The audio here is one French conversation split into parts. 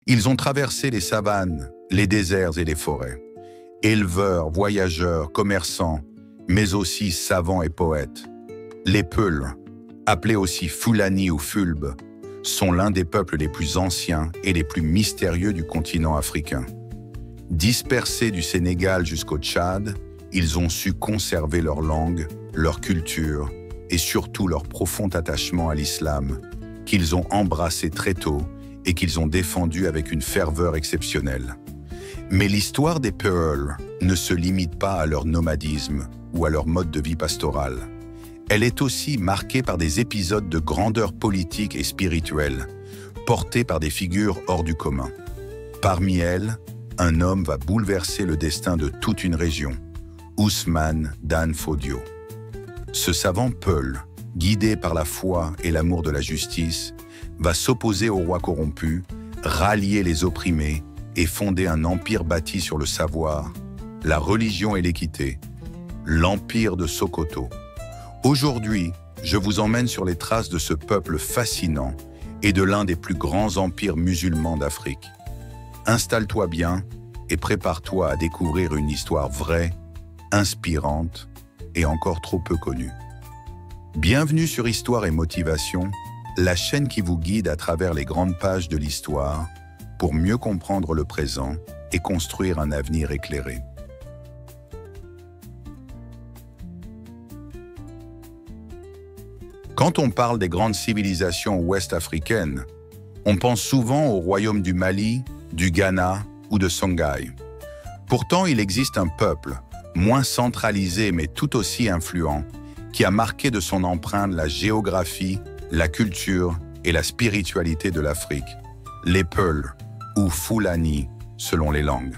Ils ont traversé les savanes, les déserts et les forêts. Éleveurs, voyageurs, commerçants, mais aussi savants et poètes. Les Peuls, appelés aussi Fulani ou Fulbe, sont l'un des peuples les plus anciens et les plus mystérieux du continent africain. Dispersés du Sénégal jusqu'au Tchad, ils ont su conserver leur langue, leur culture et surtout leur profond attachement à l'islam, qu'ils ont embrassé très tôt et qu'ils ont défendu avec une ferveur exceptionnelle. Mais l'histoire des Peuls ne se limite pas à leur nomadisme ou à leur mode de vie pastoral. Elle est aussi marquée par des épisodes de grandeur politique et spirituelle, portés par des figures hors du commun. Parmi elles, un homme va bouleverser le destin de toute une région, Ousmane Dan Fodio. Ce savant Peul, guidé par la foi et l'amour de la justice, va s'opposer au roi corrompu, rallier les opprimés et fonder un empire bâti sur le savoir, la religion et l'équité, l'empire de Sokoto. Aujourd'hui, je vous emmène sur les traces de ce peuple fascinant et de l'un des plus grands empires musulmans d'Afrique. Installe-toi bien et prépare-toi à découvrir une histoire vraie, inspirante et encore trop peu connue. Bienvenue sur Histoire et Motivation, la chaîne qui vous guide à travers les grandes pages de l'histoire pour mieux comprendre le présent et construire un avenir éclairé. Quand on parle des grandes civilisations ouest-africaines, on pense souvent au royaume du Mali, du Ghana ou de Songhai. Pourtant, il existe un peuple, moins centralisé mais tout aussi influent, qui a marqué de son empreinte la géographie, la culture et la spiritualité de l'Afrique, les Peuls, ou Fulani, selon les langues.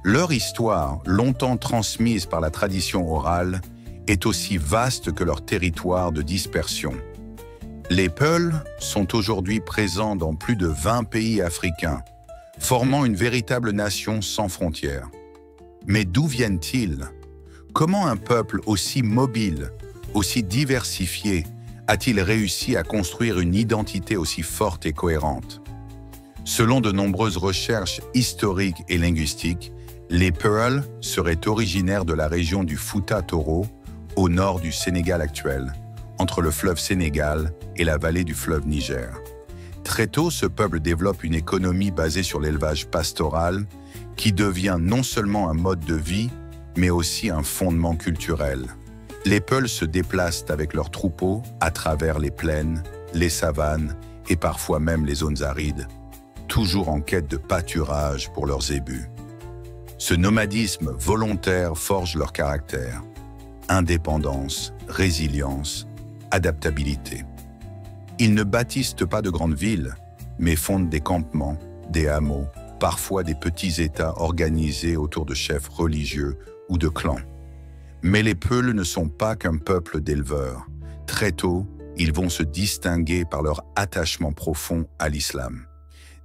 Leur histoire, longtemps transmise par la tradition orale, est aussi vaste que leur territoire de dispersion. Les Peuls sont aujourd'hui présents dans plus de 20 pays africains, formant une véritable nation sans frontières. Mais d'où viennent-ils? Comment un peuple aussi mobile, aussi diversifié, a-t-il réussi à construire une identité aussi forte et cohérente? Selon de nombreuses recherches historiques et linguistiques, les Peuls seraient originaires de la région du Fouta-Toro, au nord du Sénégal actuel, entre le fleuve Sénégal et la vallée du fleuve Niger. Très tôt, ce peuple développe une économie basée sur l'élevage pastoral qui devient non seulement un mode de vie, mais aussi un fondement culturel. Les Peuls se déplacent avec leurs troupeaux à travers les plaines, les savanes et parfois même les zones arides, toujours en quête de pâturage pour leurs zébus. Ce nomadisme volontaire forge leur caractère. Indépendance, résilience, adaptabilité. Ils ne bâtissent pas de grandes villes, mais fondent des campements, des hameaux, parfois des petits États organisés autour de chefs religieux ou de clans. Mais les Peuls ne sont pas qu'un peuple d'éleveurs. Très tôt, ils vont se distinguer par leur attachement profond à l'islam.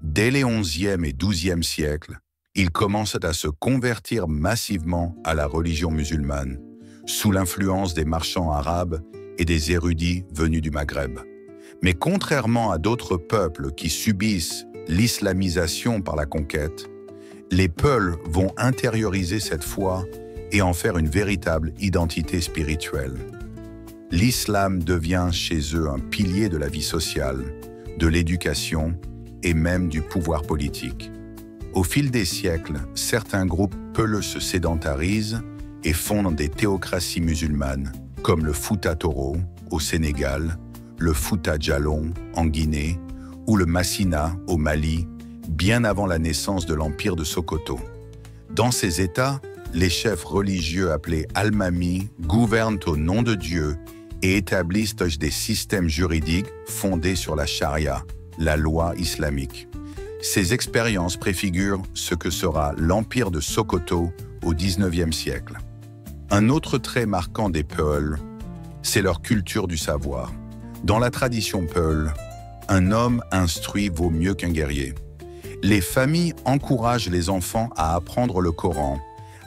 Dès les 11e et 12e siècles, ils commencent à se convertir massivement à la religion musulmane, sous l'influence des marchands arabes et des érudits venus du Maghreb. Mais contrairement à d'autres peuples qui subissent l'islamisation par la conquête, les Peuls vont intérioriser cette foi et en faire une véritable identité spirituelle. L'islam devient chez eux un pilier de la vie sociale, de l'éducation et même du pouvoir politique. Au fil des siècles, certains groupes peuleux se sédentarisent et fondent des théocraties musulmanes, comme le Fouta-Toro au Sénégal, le Fouta-Djallon en Guinée ou le Massina au Mali, bien avant la naissance de l'empire de Sokoto. Dans ces États, les chefs religieux appelés Almami gouvernent au nom de Dieu et établissent des systèmes juridiques fondés sur la charia, la loi islamique. Ces expériences préfigurent ce que sera l'empire de Sokoto au XIXe siècle. Un autre trait marquant des Peuls, c'est leur culture du savoir. Dans la tradition Peul, un homme instruit vaut mieux qu'un guerrier. Les familles encouragent les enfants à apprendre le Coran,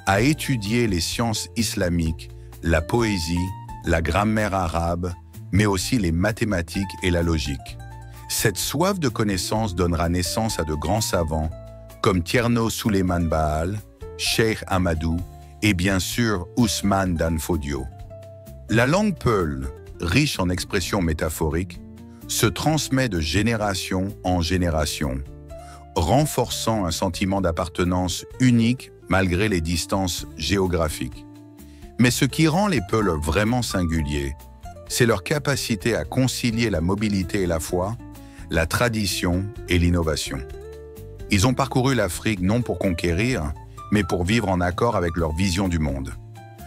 à étudier les sciences islamiques, la poésie, la grammaire arabe, mais aussi les mathématiques et la logique. Cette soif de connaissance donnera naissance à de grands savants comme Tierno Souleymane Baal, Cheikh Ahmadou et bien sûr Ousmane Dan Fodio. La langue peul, riche en expressions métaphoriques, se transmet de génération en génération, renforçant un sentiment d'appartenance unique malgré les distances géographiques. Mais ce qui rend les Peuls vraiment singuliers, c'est leur capacité à concilier la mobilité et la foi, la tradition et l'innovation. Ils ont parcouru l'Afrique non pour conquérir, mais pour vivre en accord avec leur vision du monde.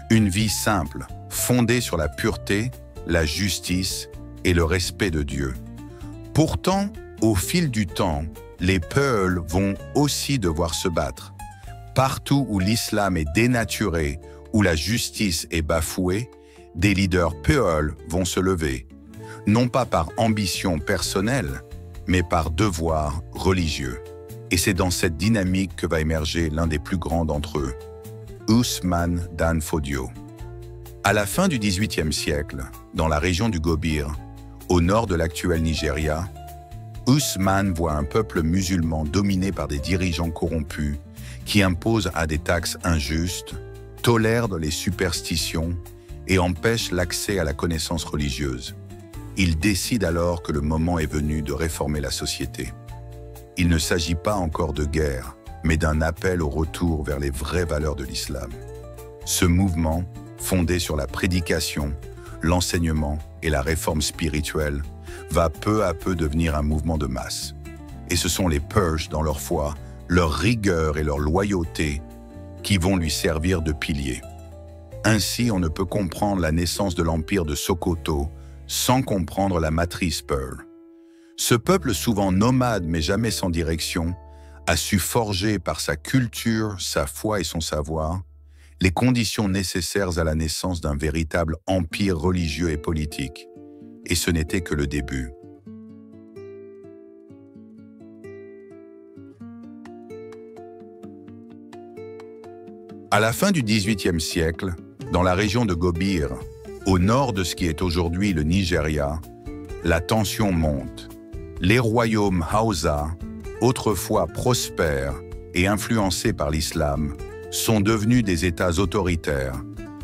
Une vie simple, fondée sur la pureté, la justice et le respect de Dieu. Pourtant, au fil du temps, les Peuls vont aussi devoir se battre. Partout où l'islam est dénaturé, où la justice est bafouée, des leaders Peuls vont se lever, non pas par ambition personnelle, mais par devoir religieux. Et c'est dans cette dynamique que va émerger l'un des plus grands d'entre eux, Ousmane Dan Fodio. À la fin du XVIIIe siècle, dans la région du Gobir, au nord de l'actuel Nigeria, Ousmane voit un peuple musulman dominé par des dirigeants corrompus qui imposent à des taxes injustes, tolèrent les superstitions et empêchent l'accès à la connaissance religieuse. Il décide alors que le moment est venu de réformer la société. Il ne s'agit pas encore de guerre, mais d'un appel au retour vers les vraies valeurs de l'islam. Ce mouvement, fondé sur la prédication, l'enseignement et la réforme spirituelle, va peu à peu devenir un mouvement de masse. Et ce sont les Perses dans leur foi, leur rigueur et leur loyauté qui vont lui servir de pilier. Ainsi, on ne peut comprendre la naissance de l'empire de Sokoto sans comprendre la matrice Pearl. Ce peuple souvent nomade mais jamais sans direction a su forger par sa culture, sa foi et son savoir les conditions nécessaires à la naissance d'un véritable empire religieux et politique. Et ce n'était que le début. À la fin du XVIIIe siècle, dans la région de Gobir, au nord de ce qui est aujourd'hui le Nigeria, la tension monte. Les royaumes Hausa, autrefois prospères et influencés par l'islam, sont devenus des États autoritaires,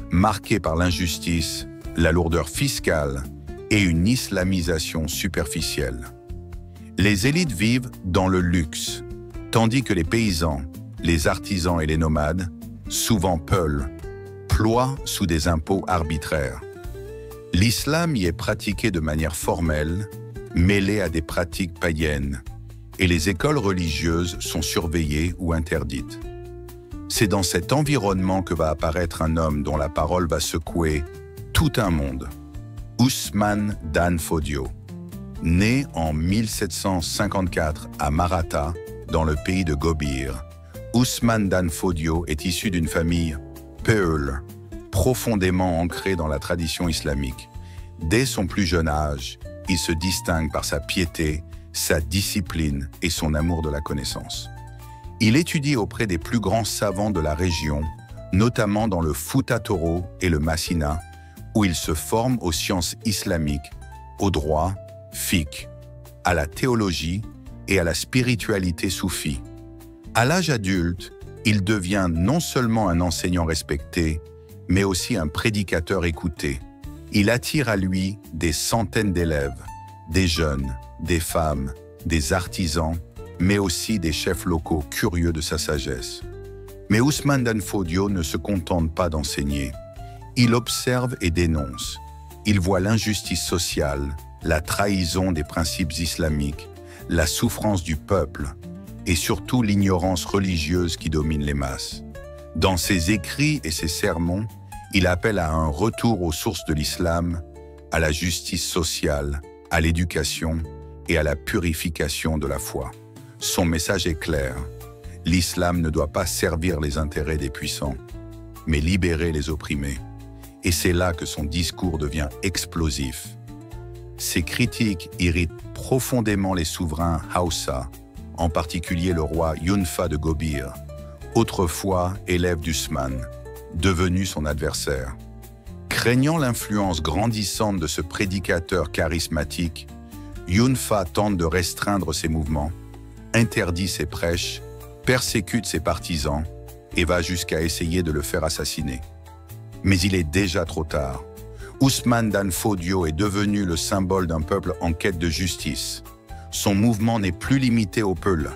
marqués par l'injustice, la lourdeur fiscale et une islamisation superficielle. Les élites vivent dans le luxe, tandis que les paysans, les artisans et les nomades, souvent peuls, ploient sous des impôts arbitraires. L'islam y est pratiqué de manière formelle, mêlée à des pratiques païennes, et les écoles religieuses sont surveillées ou interdites. C'est dans cet environnement que va apparaître un homme dont la parole va secouer tout un monde, Ousmane Dan Fodio. Né en 1754 à Maratha, dans le pays de Gobir, Ousmane Dan Fodio est issu d'une famille Peul, profondément ancrée dans la tradition islamique. Dès son plus jeune âge, il se distingue par sa piété, sa discipline et son amour de la connaissance. Il étudie auprès des plus grands savants de la région, notamment dans le Fouta Toro et le Massina, où il se forme aux sciences islamiques, au droit, fiqh, à la théologie et à la spiritualité soufie. À l'âge adulte, il devient non seulement un enseignant respecté, mais aussi un prédicateur écouté. Il attire à lui des centaines d'élèves, des jeunes, des femmes, des artisans, mais aussi des chefs locaux curieux de sa sagesse. Mais Ousmane Dan Fodio ne se contente pas d'enseigner. Il observe et dénonce. Il voit l'injustice sociale, la trahison des principes islamiques, la souffrance du peuple et surtout l'ignorance religieuse qui domine les masses. Dans ses écrits et ses sermons, il appelle à un retour aux sources de l'islam, à la justice sociale, à l'éducation et à la purification de la foi. Son message est clair. L'islam ne doit pas servir les intérêts des puissants, mais libérer les opprimés. Et c'est là que son discours devient explosif. Ses critiques irritent profondément les souverains Hausa, en particulier le roi Yunfa de Gobir, autrefois élève d'Ousmane, devenu son adversaire. Craignant l'influence grandissante de ce prédicateur charismatique, Yunfa tente de restreindre ses mouvements, interdit ses prêches, persécute ses partisans et va jusqu'à essayer de le faire assassiner. Mais il est déjà trop tard. Ousmane Dan Fodio est devenu le symbole d'un peuple en quête de justice. Son mouvement n'est plus limité aux Peuls.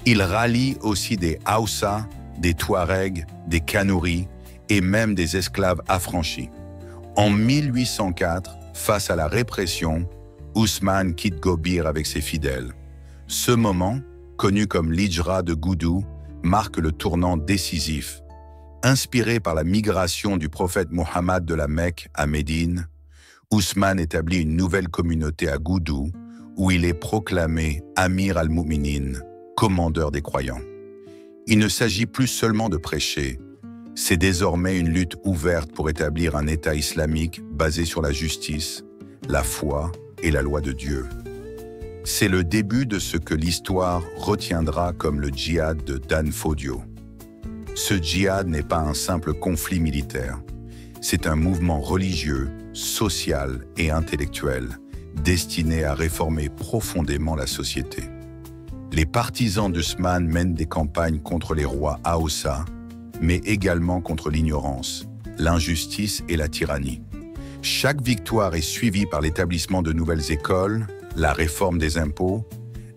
Il rallie aussi des Haoussa, des Touaregs, des Kanouris et même des esclaves affranchis. En 1804, face à la répression, Ousmane quitte Gobir avec ses fidèles. Ce moment, connu comme l'Hijra de Goudou, marque le tournant décisif. Inspiré par la migration du prophète Mohammed de la Mecque à Médine, Ousmane établit une nouvelle communauté à Goudou, où il est proclamé Amir al-Mouminin, commandeur des croyants. Il ne s'agit plus seulement de prêcher, c'est désormais une lutte ouverte pour établir un État islamique basé sur la justice, la foi et la loi de Dieu. C'est le début de ce que l'histoire retiendra comme le djihad de Dan Fodio. Ce djihad n'est pas un simple conflit militaire, c'est un mouvement religieux, social et intellectuel destiné à réformer profondément la société. Les partisans d'Ousmane mènent des campagnes contre les rois Haoussa, mais également contre l'ignorance, l'injustice et la tyrannie. Chaque victoire est suivie par l'établissement de nouvelles écoles, la réforme des impôts,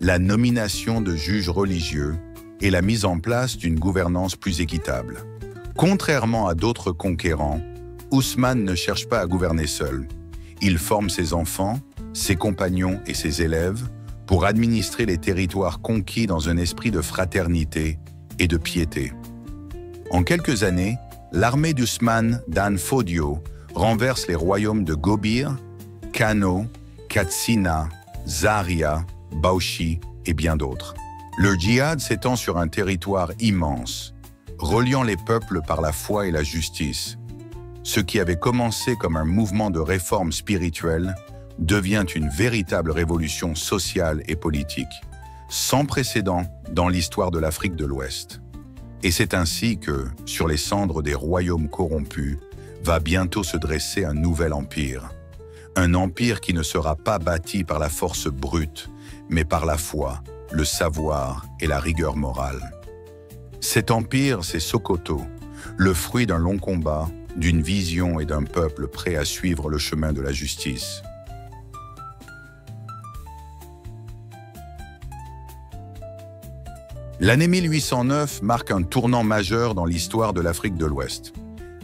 la nomination de juges religieux et la mise en place d'une gouvernance plus équitable. Contrairement à d'autres conquérants, Ousmane ne cherche pas à gouverner seul. Il forme ses enfants, ses compagnons et ses élèves pour administrer les territoires conquis dans un esprit de fraternité et de piété. En quelques années, l'armée d'Ousmane Dan Fodio renverse les royaumes de Gobir, Kano, Katsina, Zaria, Bauchi et bien d'autres. Le djihad s'étend sur un territoire immense, reliant les peuples par la foi et la justice. Ce qui avait commencé comme un mouvement de réforme spirituelle devient une véritable révolution sociale et politique, sans précédent dans l'histoire de l'Afrique de l'Ouest. Et c'est ainsi que, sur les cendres des royaumes corrompus, va bientôt se dresser un nouvel empire. Un empire qui ne sera pas bâti par la force brute, mais par la foi, le savoir et la rigueur morale. Cet empire, c'est Sokoto, le fruit d'un long combat, d'une vision et d'un peuple prêt à suivre le chemin de la justice. L'année 1809 marque un tournant majeur dans l'histoire de l'Afrique de l'Ouest.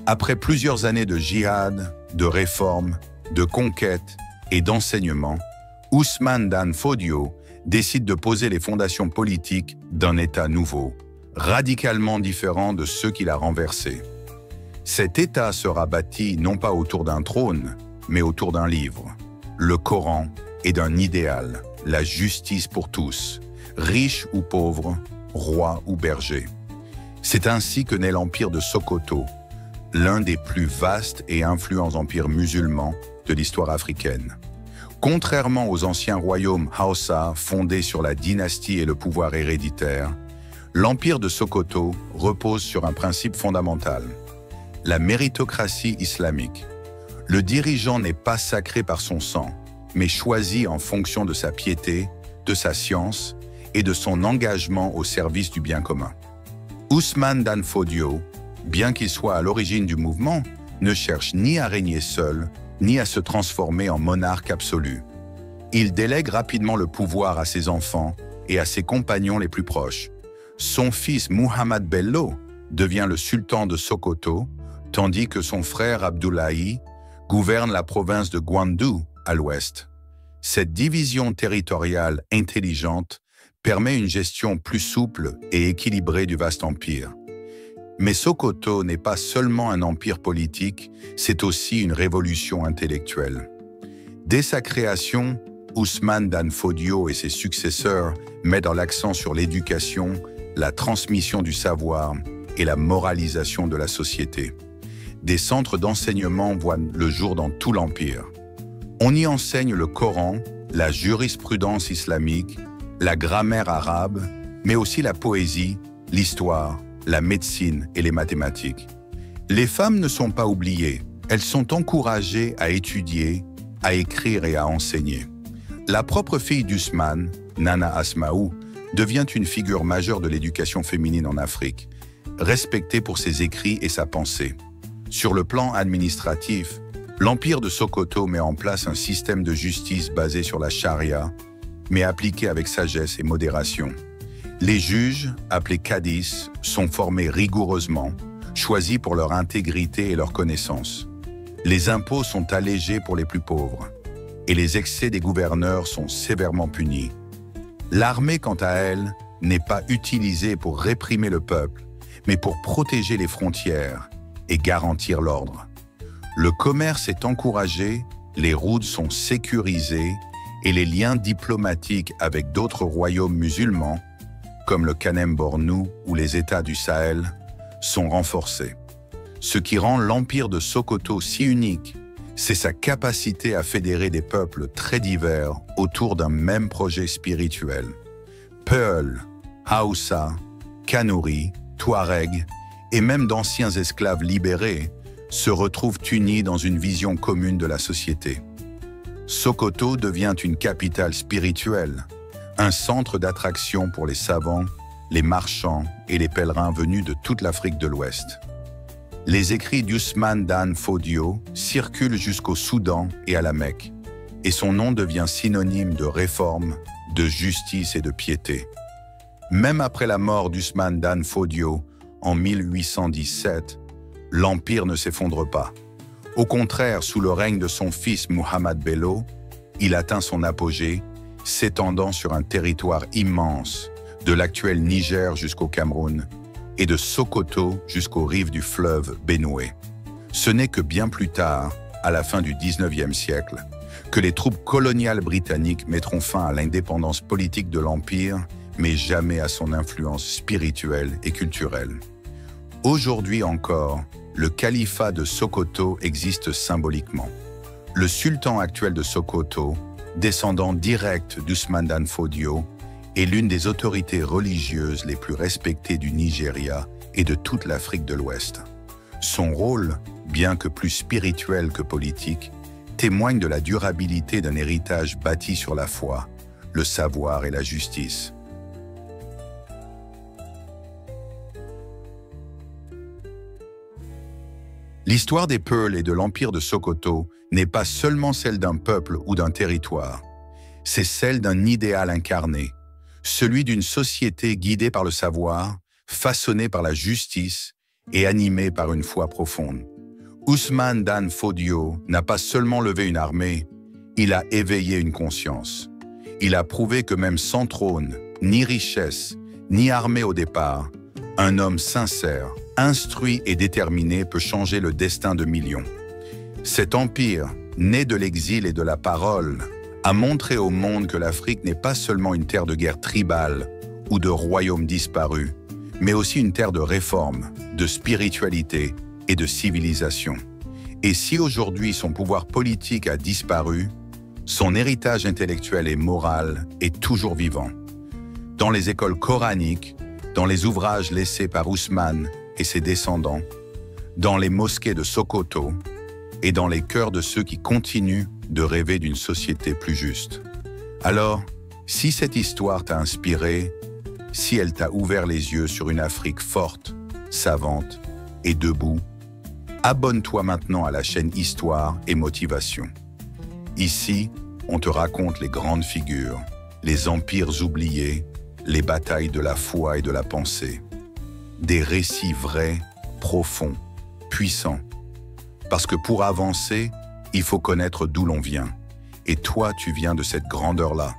Après plusieurs années de djihad, de réforme, de conquête et d'enseignement, Ousmane Dan Fodio décide de poser les fondations politiques d'un État nouveau, radicalement différent de ceux qu'il a renversés. Cet État sera bâti non pas autour d'un trône, mais autour d'un livre, le Coran, et d'un idéal, la justice pour tous, riches ou pauvres, rois ou bergers. C'est ainsi que naît l'empire de Sokoto, l'un des plus vastes et influents empires musulmans de l'histoire africaine. Contrairement aux anciens royaumes Haoussa fondés sur la dynastie et le pouvoir héréditaire, l'empire de Sokoto repose sur un principe fondamental, la méritocratie islamique. Le dirigeant n'est pas sacré par son sang, mais choisi en fonction de sa piété, de sa science et de son engagement au service du bien commun. Ousmane Dan Fodio, bien qu'il soit à l'origine du mouvement, ne cherche ni à régner seul, ni à se transformer en monarque absolu. Il délègue rapidement le pouvoir à ses enfants et à ses compagnons les plus proches. Son fils Muhammad Bello devient le sultan de Sokoto, tandis que son frère Abdoulaye gouverne la province de Gwandu à l'ouest. Cette division territoriale intelligente permet une gestion plus souple et équilibrée du vaste empire. Mais Sokoto n'est pas seulement un empire politique, c'est aussi une révolution intellectuelle. Dès sa création, Ousmane Dan Fodio et ses successeurs mettent l'accent sur l'éducation, la transmission du savoir et la moralisation de la société. Des centres d'enseignement voient le jour dans tout l'empire. On y enseigne le Coran, la jurisprudence islamique, la grammaire arabe, mais aussi la poésie, l'histoire, la médecine et les mathématiques. Les femmes ne sont pas oubliées, elles sont encouragées à étudier, à écrire et à enseigner. La propre fille d'Ousmane, Nana Asmaou, devient une figure majeure de l'éducation féminine en Afrique, respectée pour ses écrits et sa pensée. Sur le plan administratif, l'Empire de Sokoto met en place un système de justice basé sur la charia, mais appliqué avec sagesse et modération. Les juges, appelés Qadis, sont formés rigoureusement, choisis pour leur intégrité et leur connaissance. Les impôts sont allégés pour les plus pauvres, et les excès des gouverneurs sont sévèrement punis. L'armée, quant à elle, n'est pas utilisée pour réprimer le peuple, mais pour protéger les frontières et garantir l'ordre. Le commerce est encouragé, les routes sont sécurisées et les liens diplomatiques avec d'autres royaumes musulmans, comme le Kanem-Bornou ou les États du Sahel, sont renforcés. Ce qui rend l'Empire de Sokoto si unique, c'est sa capacité à fédérer des peuples très divers autour d'un même projet spirituel. Peul, Haoussa, Kanuri, Touareg et même d'anciens esclaves libérés se retrouvent unis dans une vision commune de la société. Sokoto devient une capitale spirituelle, un centre d'attraction pour les savants, les marchands et les pèlerins venus de toute l'Afrique de l'Ouest. Les écrits d'Ousmane Dan Fodio circulent jusqu'au Soudan et à la Mecque, et son nom devient synonyme de réforme, de justice et de piété. Même après la mort d'Ousmane Dan Fodio en 1817, l'Empire ne s'effondre pas. Au contraire, sous le règne de son fils Mohamed Bello, il atteint son apogée, s'étendant sur un territoire immense, de l'actuel Niger jusqu'au Cameroun, et de Sokoto jusqu'aux rives du fleuve Benoué. Ce n'est que bien plus tard, à la fin du XIXe siècle, que les troupes coloniales britanniques mettront fin à l'indépendance politique de l'Empire, mais jamais à son influence spirituelle et culturelle. Aujourd'hui encore, le califat de Sokoto existe symboliquement. Le sultan actuel de Sokoto, descendant direct d'Ousmane Dan Fodio, est l'une des autorités religieuses les plus respectées du Nigeria et de toute l'Afrique de l'Ouest. Son rôle, bien que plus spirituel que politique, témoigne de la durabilité d'un héritage bâti sur la foi, le savoir et la justice. L'histoire des Peul et de l'Empire de Sokoto n'est pas seulement celle d'un peuple ou d'un territoire, c'est celle d'un idéal incarné, celui d'une société guidée par le savoir, façonnée par la justice et animée par une foi profonde. Ousmane Dan Fodio n'a pas seulement levé une armée, il a éveillé une conscience. Il a prouvé que même sans trône, ni richesse, ni armée au départ, un homme sincère, instruit et déterminé peut changer le destin de millions. Cet empire, né de l'exil et de la parole, a montré au monde que l'Afrique n'est pas seulement une terre de guerre tribale ou de royaumes disparus, mais aussi une terre de réforme, de spiritualité et de civilisation. Et si aujourd'hui son pouvoir politique a disparu, son héritage intellectuel et moral est toujours vivant. Dans les écoles coraniques, dans les ouvrages laissés par Ousmane et ses descendants, dans les mosquées de Sokoto et dans les cœurs de ceux qui continuent de rêver d'une société plus juste. Alors, si cette histoire t'a inspiré, si elle t'a ouvert les yeux sur une Afrique forte, savante et debout, abonne-toi maintenant à la chaîne Histoire et Motivation. Ici, on te raconte les grandes figures, les empires oubliés, les batailles de la foi et de la pensée. Des récits vrais, profonds, puissants. Parce que pour avancer, il faut connaître d'où l'on vient. Et toi, tu viens de cette grandeur-là.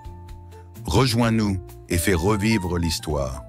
Rejoins-nous et fais revivre l'histoire.